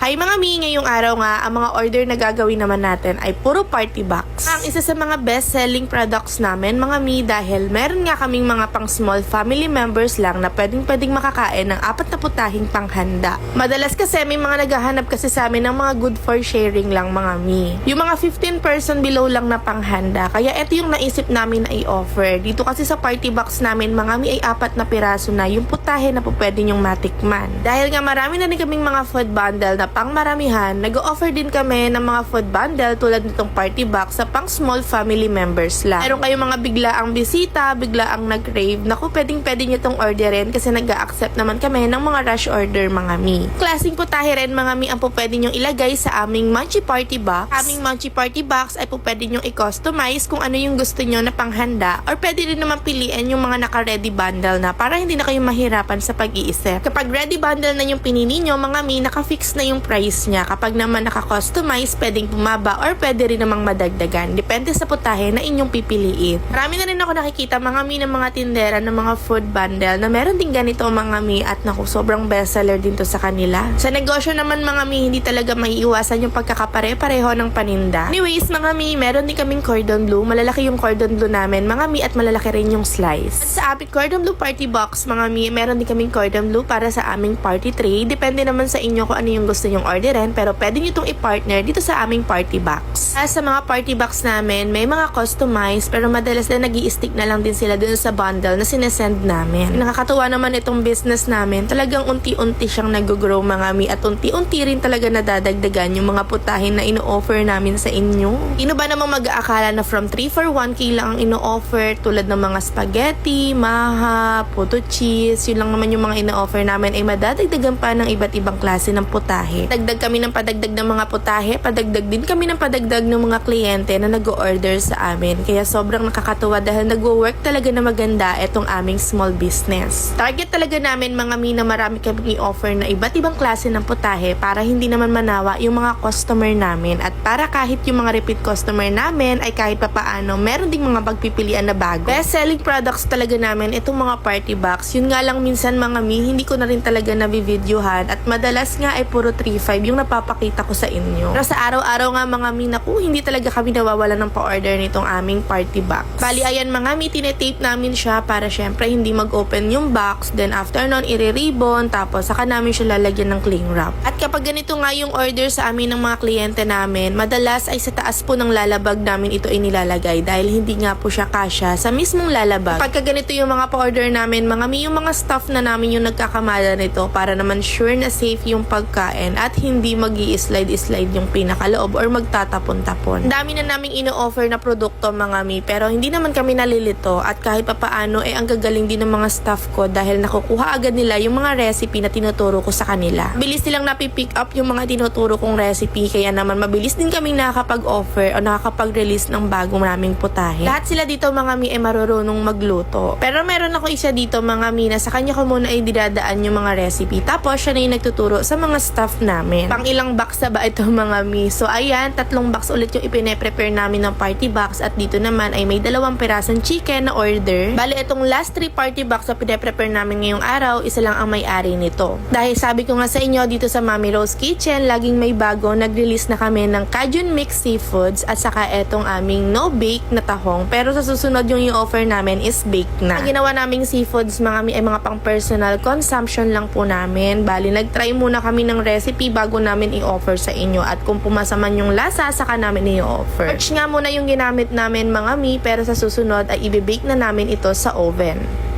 Hi mga mi, ngayong araw nga, ang mga order na gagawin naman natin ay puro party box. Ang isa sa mga best-selling products namin mga mi dahil meron nga kaming mga pang small family members lang na pwedeng makakain ng 4 na putahing panghanda. Madalas kasi may mga naghahanap kasi sa amin ng mga good for sharing lang mga mi. Yung mga 15 person below lang na panghanda, kaya ito yung naisip namin na i-offer. Dito kasi sa party box namin mga mi ay 4 na piraso na yung putahe na po pwede nyong matikman. Dahil nga marami na rin kaming mga food bundle na pang maramihan, nag-offer din kami ng mga food bundle tulad nitong party box sa pang small family members lang. Meron kayong mga biglaang bisita, biglaang nag-crave, naku pwede nyo itong orderin kasi nag-a-accept naman kami ng mga rush order mga mi. Klaseng putahe rin mga mi ang po pwede nyong ilagay sa aming Munchie Party Box. Aming Munchie Party Box ay po pwede nyong i-customize kung ano yung gusto nyo na panghanda or pwede rin naman piliin yung mga naka-ready bundle na para hindi na kayo mahirapan sa pag-iisip. Kapag ready bundle na yung pinili nyo mga mi, naka-fix na yung price niya. Kapag naman naka-customize, pwedeng bumaba or pwede rin namang madagdagan. Depende sa putahe na inyong pipiliin. Marami na rin ako nakikita mga mi ng mga tindera ng mga food bundle na meron din ganito mga mi at naku, sobrang bestseller din to sa kanila. Sa negosyo naman mga mi, hindi talaga maiiwasan yung pagkakapare-pareho ng paninda. Anyways mga mi, meron din kaming cordon bleu. Malalaki yung cordon bleu namin mga mi at malalaki rin yung slice. At sa aming cordon bleu party box mga mi, meron din kaming cordon bleu para sa aming party tray. Depende naman sa inyo kung ano yung gusto nyong orderin, pero pwede nyo itong i-partner dito sa aming party box. Sa mga party box namin, may mga customized pero madalas na nag-i-stick na lang din sila dun sa bundle na sinesend namin. Nakakatuwa naman itong business namin. Talagang unti-unti siyang nag-grow mga mi at unti-unti rin talaga nadadagdagan yung mga putahin na ino-offer namin sa inyo. Sino ba namang mag-aakala na from 3 for 1K lang ang ino-offer tulad ng mga spaghetti, maha, puto cheese, yun lang naman yung mga ino-offer namin ay madadagdagan pa ng iba't ibang klase ng putahe. Dagdag kami ng padagdag ng mga putahe, padagdag din kami ng padagdag ng mga kliyente na nag-order sa amin. Kaya sobrang nakakatuwa dahil nag-work talaga na maganda itong aming small business. Target talaga namin mga mi na marami kaming i-offer na iba't ibang klase ng putahe para hindi naman manawa yung mga customer namin at para kahit yung mga repeat customer namin ay kahit papaano meron ding mga pagpipilian na bago. Best selling products talaga namin itong mga party box. Yun nga lang minsan mga mi, hindi ko na rin talaga nabivideohan at madalas nga ay puro 3.5 yung napapakita ko sa inyo. Pero sa araw-araw nga mga mi, naku, hindi talaga kami nawawala ng pa-order nitong aming party box. Bali ayan mga mi, tinetape namin siya para syempre hindi mag-open yung box, then after nun i-ribbon, tapos saka namin siya lalagyan ng cling wrap. At kapag ganito nga yung order sa amin ng mga kliyente namin, madalas ay sa taas po ng lalabag namin ito inilalagay dahil hindi nga po siya kasya sa mismong lalabag. Kapag ganito yung mga pa-order namin mga mi, yung mga staff na namin yung nagkakamala nito para naman sure na safe yung pagkain at hindi mag-i-slide yung pinakaloob or magtatapon-tapon. Dami na naming ino-offer na produkto mga mi, pero hindi naman kami nalilito at kahit papaano ang gagaling din ng mga staff ko dahil nakukuha agad nila yung mga recipe na tinuturo ko sa kanila. Bilis nilang napipick up yung mga tinuturo kong recipe kaya naman mabilis din kaming nakakapag-offer o nakakapag-release ng bagong naming putahe. Lahat sila dito mga mi ay marurunong magluto. Pero meron ako isa dito mga mi na sa kanya ko muna ay didadaan yung mga recipe tapos siya na yung nagtuturo sa mga staff namin. Pang ilang box na ba ito mga mi? So ayan, 3 box ulit yung ipine-prepare namin ng party box at dito naman ay may 2 pirasong chicken na order. Bali itong last 3 party box na pine-prepare namin ngayong araw, isa lang ang may-ari nito. Dahil sabi ko nga sa inyo dito sa Mami Rose Kitchen, laging may bago, nag-release na kami ng Cajun Mixed Seafoods at saka etong aming no bake na tahong. Pero sa susunod yung i-offer namin is baked na. Ang ginawa naming seafoods mga mi ay mga pang personal consumption lang po namin. Bali nag-try muna kami ng recipe bago namin i-offer sa inyo at kung pumasa man yung lasa saka namin i-offer. Torch nga muna yung ginamit namin mga mi pero sa susunod ay i-bake na namin ito sa oven.